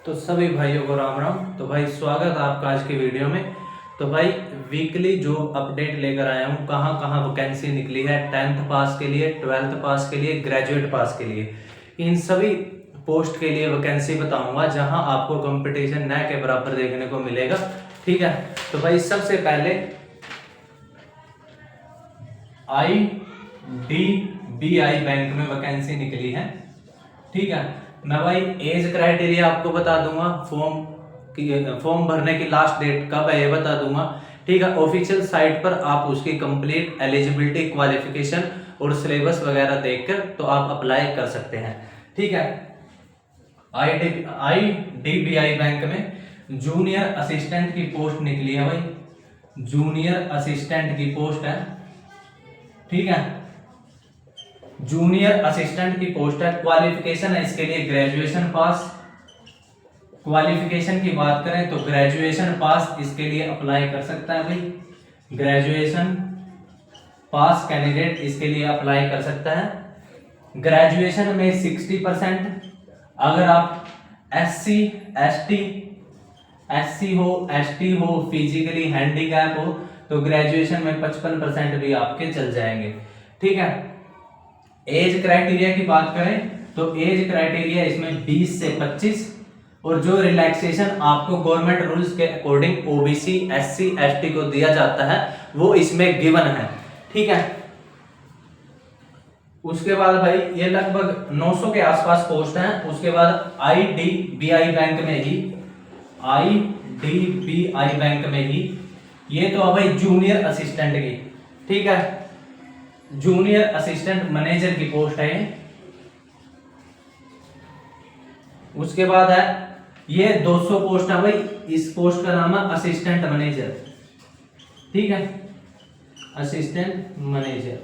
तो सभी भाइयों को राम राम। तो भाई स्वागत है आपका आज की वीडियो में। तो भाई वीकली जो अपडेट लेकर आया हूँ, कहाँ कहाँ वैकेंसी निकली है 10th पास के लिए, 12th पास के लिए, ग्रेजुएट पास के लिए, इन सभी पोस्ट के लिए वैकेंसी बताऊंगा जहां आपको कंपटीशन न के बराबर देखने को मिलेगा। ठीक है, तो भाई सबसे पहले IDBI बैंक में वैकेंसी निकली है। ठीक है, मैं भाई एज क्राइटेरिया आपको बता दूंगा, फॉर्म भरने की लास्ट डेट कब है ये बता दूंगा। ठीक है, ऑफिशियल साइट पर आप उसकी कंप्लीट एलिजिबिलिटी, क्वालिफिकेशन और सिलेबस वगैरह देखकर तो आप अप्लाई कर सकते हैं। ठीक है, IDBI बैंक में जूनियर असिस्टेंट की पोस्ट निकली है भाई, जूनियर असिस्टेंट की पोस्ट है। ठीक है, जूनियर असिस्टेंट की पोस्ट है। क्वालिफिकेशन है इसके लिए ग्रेजुएशन पास। क्वालिफिकेशन की बात करें तो ग्रेजुएशन पास इसके लिए अप्लाई कर सकता है भाई, ग्रेजुएशन पास कैंडिडेट इसके लिए अप्लाई कर सकता है। ग्रेजुएशन में 60%, अगर आप SC ST हो, फिजिकली हैंडीकैप हो तो ग्रेजुएशन में 55% भी आपके चल जाएंगे। ठीक है, एज क्राइटेरिया की बात करें तो एज क्राइटेरिया इसमें 20 से 25 और जो रिलैक्सेशन आपको गवर्नमेंट रूल्स के अकॉर्डिंग OBC SC ST को दिया जाता है वो इसमें गिवन है। ठीक है, उसके बाद भाई ये लगभग 900 के आसपास पोस्ट हैं। उसके बाद IDBI बैंक में ही ये तो भाई जूनियर असिस्टेंट की, ठीक है, जूनियर असिस्टेंट मैनेजर की पोस्ट है। उसके बाद है ये 200 पोस्ट है भाई, इस पोस्ट का नाम है असिस्टेंट मैनेजर। ठीक है, असिस्टेंट मैनेजर।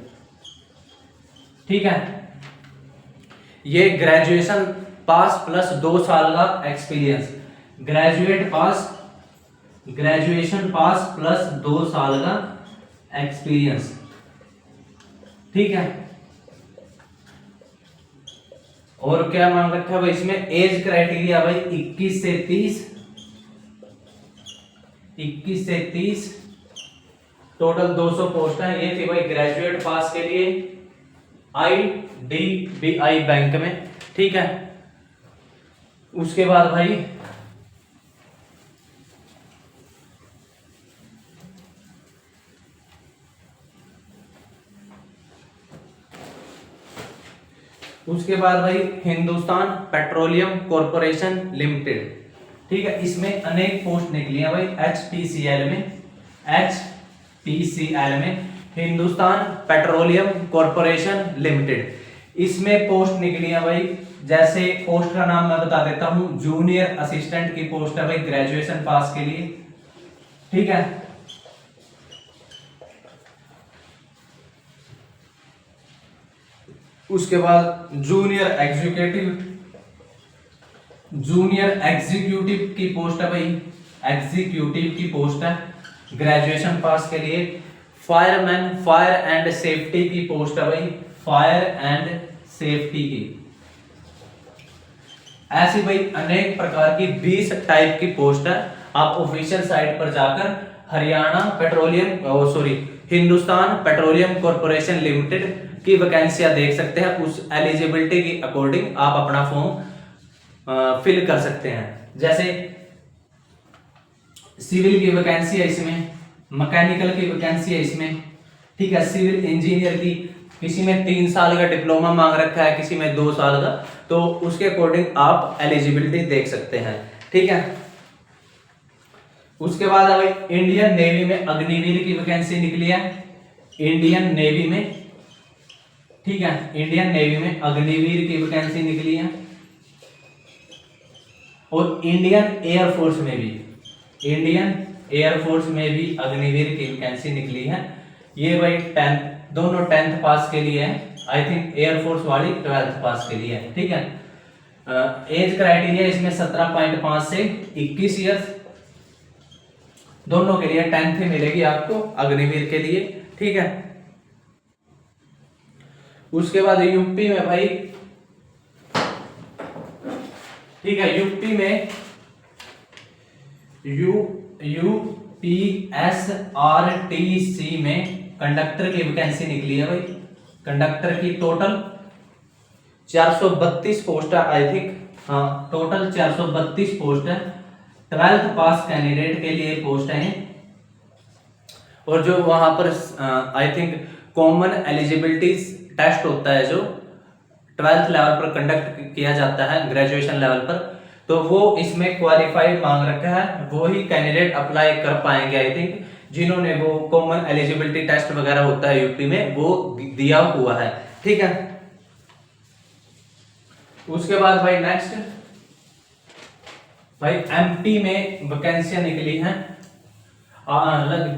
ठीक है, ये ग्रेजुएशन पास प्लस 2 साल का एक्सपीरियंस, ग्रेजुएशन पास प्लस 2 साल का एक्सपीरियंस। ठीक है, और क्या मांग रखा है भाई इसमें एज क्राइटेरिया भाई 21 से 30, टोटल 200 पोस्ट है। ये थी भाई ग्रेजुएट पास के लिए IDBI बैंक में। ठीक है, उसके बाद भाई हिंदुस्तान पेट्रोलियम कॉर्पोरेशन लिमिटेड। ठीक है, इसमें अनेक पोस्ट निकली है भाई। HPCL में हिंदुस्तान पेट्रोलियम कॉर्पोरेशन लिमिटेड, इसमें पोस्ट निकली है भाई। जैसे पोस्ट का नाम मैं बता देता हूं, जूनियर असिस्टेंट की पोस्ट है भाई, ग्रेजुएशन पास के लिए। ठीक है, उसके बाद जूनियर एग्जीक्यूटिव की पोस्ट है भाई, एग्जीक्यूटिव की पोस्ट है, ग्रेजुएशन पास के लिए। फायरमैन फायर एंड सेफ्टी की पोस्ट है भाई, फायर एंड सेफ्टी की। ऐसी भाई अनेक प्रकार की 20 टाइप की पोस्ट है। आप ऑफिशियल साइट पर जाकर हिंदुस्तान पेट्रोलियम कॉर्पोरेशन लिमिटेड की वैकेंसियां देख सकते हैं। उस एलिजिबिलिटी की अकॉर्डिंग आप अपना फॉर्म फिल कर सकते हैं। जैसे सिविल की वैकेंसी है इसमें, मैकेनिकल की वैकेंसी है इसमें। ठीक है, सिविल इंजीनियर की, किसी में 3 साल का डिप्लोमा मांग रखा है, किसी में 2 साल का, तो उसके अकॉर्डिंग आप एलिजिबिलिटी देख सकते हैं। ठीक है, उसके बाद भाई इंडियन नेवी में अग्निवीर की वैकेंसी निकली है, इंडियन नेवी में। ठीक है, इंडियन नेवी में अग्निवीर की वैकेंसी निकली है। और इंडियन एयरफोर्स में भी अग्निवीर की वैकेंसी निकली है। ये भाई दोनों 10th पास के लिए है, आई थिंक एयरफोर्स वाली 12th पास के लिए है। ठीक है, एज क्राइटेरिया इसमें 17.5 से 21 ईयर्स, दोनों के लिए 10th ही मिलेगी आपको अग्निवीर के लिए। ठीक है, उसके बाद यूपी में भाई, ठीक है, यूपी में यूपीएसआरटीसी में कंडक्टर की वैकेंसी निकली है भाई। कंडक्टर की टोटल 432 पोस्ट है आई थिंक, हाँ टोटल 432 पोस्ट है। 12th पास कैंडिडेट के लिए पोस्ट है। और जो वहां पर I think common eligibility test होता है जो 12th लेवल पर कंडक्ट किया जाता है ग्रेजुएशन लेवल पर, तो वो इसमें क्वालिफाई मांग रखा है। वो ही कैंडिडेट अप्लाई कर पाएंगे आई थिंक जिन्होंने वो कॉमन एलिजिबिलिटी टेस्ट वगैरह होता है यूपी में वो दिया हुआ है। ठीक है, उसके बाद भाई नेक्स्ट भाई एमपी में वैकेंसियां निकली हैं।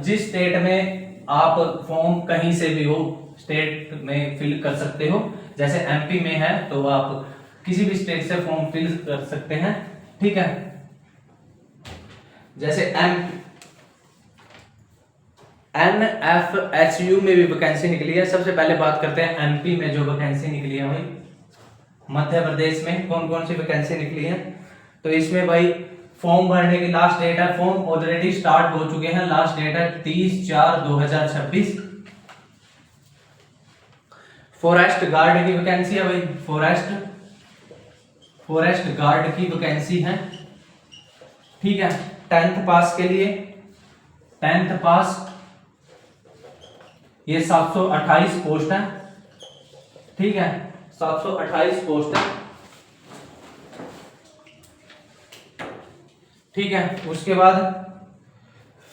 जिस स्टेट में आप फॉर्म कहीं से भी हो स्टेट में फिल कर सकते हो। जैसे एमपी में है तो आप किसी भी स्टेट से फॉर्म फिल कर सकते हैं। ठीक है, जैसे NFHU में भी वैकेंसी निकली है। सबसे पहले बात करते हैं एमपी में जो वैकेंसी निकली है भाई। मध्य प्रदेश में कौन कौन सी वैकेंसी निकली है, तो इसमें भाई फॉर्म भरने की लास्ट डेट है, फॉर्म ऑलरेडी स्टार्ट हो चुके हैं, लास्ट डेट है 30/4/2026। फॉरेस्ट गार्ड की वैकेंसी है भाई, फॉरेस्ट गार्ड की वैकेंसी है। ठीक है, 10th पास के लिए 10th पास ये 728 पोस्ट है। ठीक है, 728 पोस्ट है। ठीक है, उसके बाद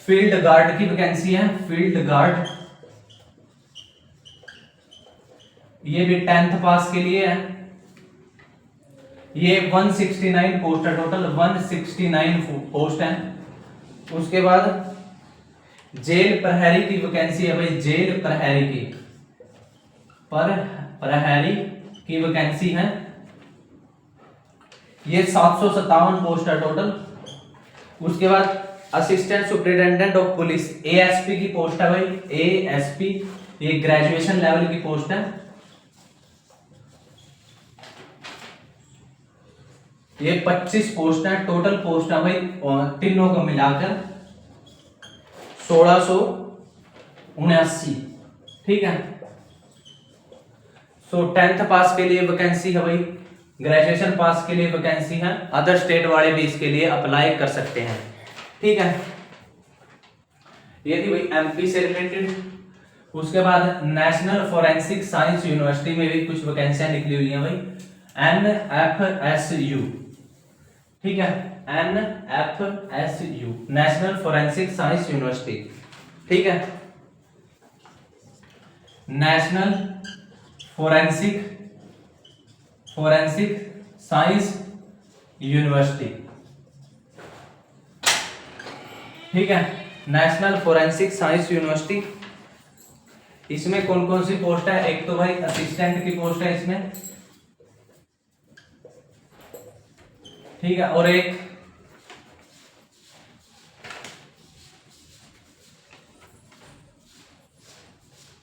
फील्ड गार्ड की वैकेंसी है। फील्ड गार्ड ये भी 10th पास के लिए है। ये 169 पोस्ट है, टोटल 169 पोस्ट है। उसके बाद जेल प्रहरी की वैकेंसी है भाई, जेल प्रहरी की प्रहरी की वैकेंसी है। ये 757 पोस्ट है टोटल। उसके बाद assistant superintendent of police ASP की पोस्ट है भाई, एएसपी ये ग्रेजुएशन लेवल की पोस्ट है। ये 25 पोस्ट है, टोटल पोस्ट है भाई तीनों को मिलाकर 1679। ठीक है, सो 10th पास के लिए वैकेंसी है भाई, ग्रेजुएशन पास के लिए वैकेंसी है। अदर स्टेट वाले भी इसके लिए अप्लाई कर सकते हैं। ठीक है, ये थी भाई एमपी से रिलेटेड। उसके बाद नेशनल फॉरेंसिक साइंस यूनिवर्सिटी में भी कुछ वैकेंसियां निकली हुई हैं भाई, NFSU। ठीक है, NFSU national forensic science university. ठीक है, नेशनल फोरेंसिक साइंस यूनिवर्सिटी। ठीक है, नेशनल फोरेंसिक साइंस यूनिवर्सिटी। इसमें कौन कौन सी पोस्ट है, एक तो भाई असिस्टेंट की पोस्ट है इसमें। ठीक है, और एक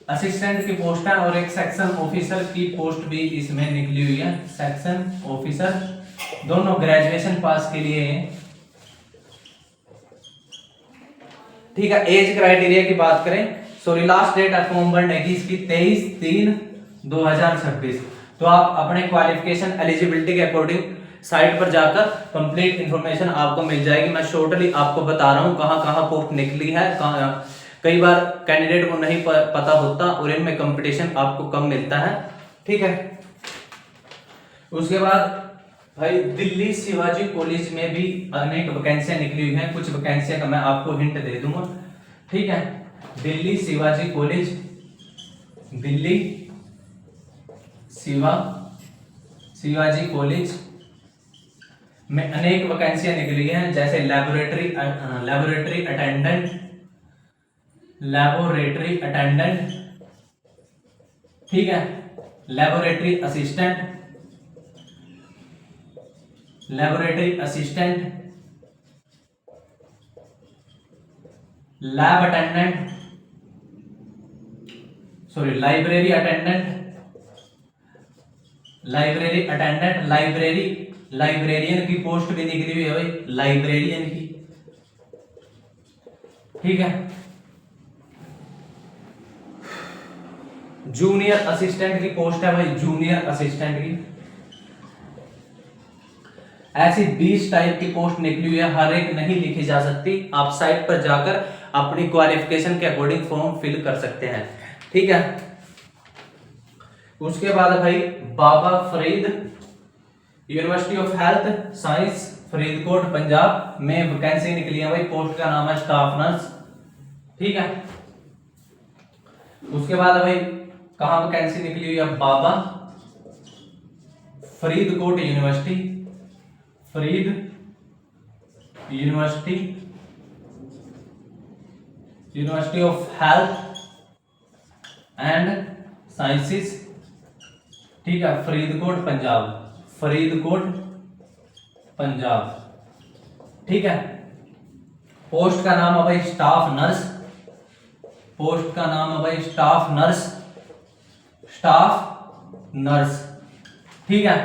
असिस्टेंट की पोस्ट है और एक सेक्शन ऑफिसर की पोस्ट भी इसमें निकली हुई है। सेक्शन ऑफिसर दोनों ग्रेजुएशन पास के लिए हैं। ठीक है, एज क्राइटेरिया की बात करें, सॉरी लास्ट डेट है फॉर्म भरने की इसकी 23/3/2026। तो आप अपने क्वालिफिकेशन एलिजिबिलिटी के अकॉर्डिंग साइट पर जाकर कंप्लीट इंफॉर्मेशन आपको मिल जाएगी। मैं शॉर्टली आपको बता रहा हूँ कहाँ कहाँ पोस्ट निकली है। कई बार कैंडिडेट को नहीं पता होता और इनमें कंपटीशन आपको कम मिलता है। ठीक है, उसके बाद भाई दिल्ली शिवाजी कॉलेज में भी अनेक वैकेंसियां निकली हुई हैं। कुछ वैकेंसियां का मैं आपको हिंट दे दूंगा। ठीक है, दिल्ली शिवाजी कॉलेज, दिल्ली शिवाजी कॉलेज में अनेक वैकेंसियां निकली हैं, जैसे लेबोरेटरी अटेंडेंट। ठीक है, laboratory assistant, lab attendant, sorry library attendant, librarian की पोस्ट भी निकली हुई है भाई, लाइब्रेरियन की। ठीक है। जूनियर असिस्टेंट की पोस्ट है भाई, जूनियर असिस्टेंट की। ऐसी 20 टाइप की पोस्ट निकली हुई है, हर एक नहीं लिखी जा सकती। आप साइट पर जाकर अपनी क्वालिफिकेशन के अकॉर्डिंग फॉर्म फिल कर सकते हैं, ठीक है। उसके बाद भाई Baba Farid, university of health science Faridkot Punjab में वैकेंसी निकली है भाई। पोस्ट का नाम है स्टाफ नर्स, ठीक है। उसके बाद भाई कहां वैकेंसी निकली हुई है, Baba Faridkot university, Farid university, university of health and sciences, ठीक है, फरीदकोट पंजाब, फरीदकोट पंजाब, ठीक है। पोस्ट का नाम है भाई स्टाफ नर्स, पोस्ट का नाम है भाई स्टाफ नर्स, स्टाफ नर्स, ठीक है।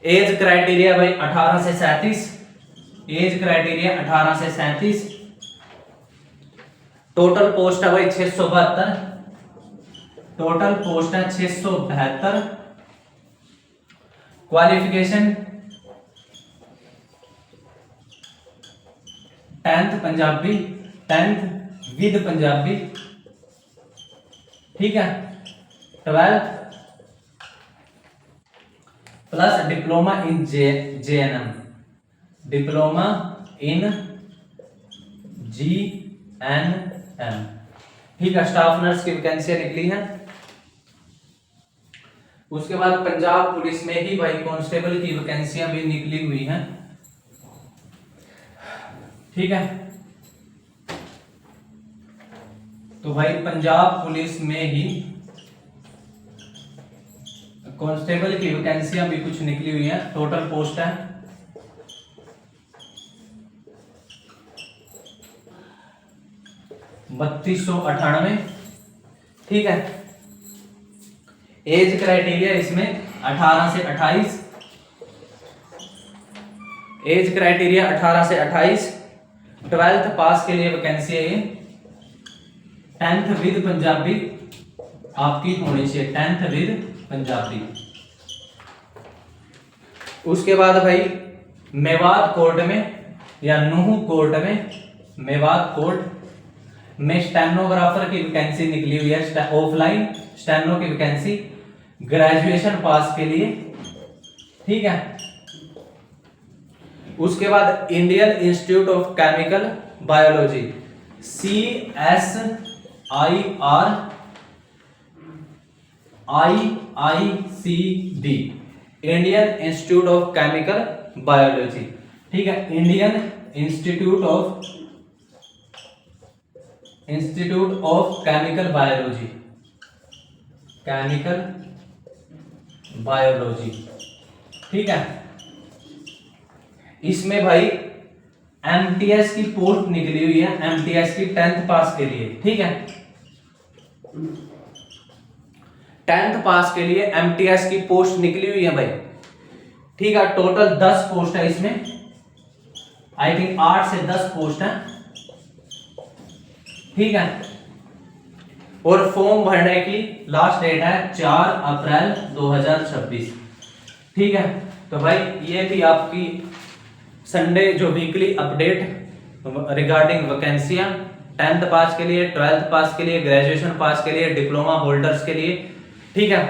एज क्राइटेरिया भाई 18 से 37, एज क्राइटेरिया 18 से 37। टोटल पोस्ट है भाई 672, टोटल पोस्ट है 672। Qualification 10th Punjabi, 10th with Punjabi, ठीक है। 12th plus diploma in JNM, diploma in GNM, ठीक है। स्टाफ नर्स की वैकेंसी निकली है। उसके बाद पंजाब पुलिस में ही भाई कांस्टेबल की वैकेंसियां भी निकली हुई हैं, ठीक है। तो भाई पंजाब पुलिस में ही कांस्टेबल की वैकेंसियां भी कुछ निकली हुई हैं। टोटल पोस्ट है 3298, ठीक है। एज क्राइटेरिया इसमें 18 से 28, एज क्राइटेरिया 18 से 28। 12th पास के लिए वैकेंसी है ये। 10th विद पंजाबी आपकी होनी चाहिए, 10th विद पंजाबी। उसके बाद भाई मेवात कोर्ट में या नूह कोर्ट में, मेवात कोर्ट में स्टेनोग्राफर की वैकेंसी निकली हुई है, ऑफलाइन स्टेनो की वैकेंसी, ग्रेजुएशन पास के लिए, ठीक है। उसके बाद Indian institute of chemical biology, CSIRIICD, Indian institute of chemical biology, ठीक है। Indian institute of chemical biology, chemical biology, ठीक है। इसमें भाई MTS की पोस्ट निकली हुई है, MTS की 10th पास के लिए, ठीक है। 10th पास के लिए MTS की पोस्ट निकली हुई है भाई, ठीक है। टोटल 10 पोस्ट है इसमें, आई थिंक 8 से 10 पोस्ट है, ठीक है। और फॉर्म भरने की लास्ट डेट है 4 अप्रैल 2026, ठीक है। तो भाई ये थी आपकी संडे जो वीकली अपडेट रिगार्डिंग वैकेंसियां 10th पास के लिए, 12th पास के लिए, ग्रेजुएशन पास के लिए, डिप्लोमा होल्डर्स के लिए, ठीक है।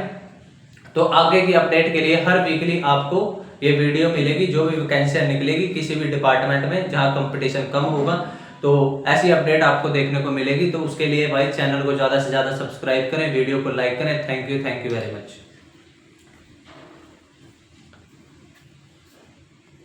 तो आगे की अपडेट के लिए हर वीकली आपको ये वीडियो मिलेगी, जो भी वैकेंसियां निकलेगी किसी भी डिपार्टमेंट में जहां कंपटीशन कम होगा, तो ऐसी अपडेट आपको देखने को मिलेगी। तो उसके लिए भाई चैनल को ज़्यादा से ज़्यादा सब्सक्राइब करें, वीडियो को लाइक करें। Thank you very much.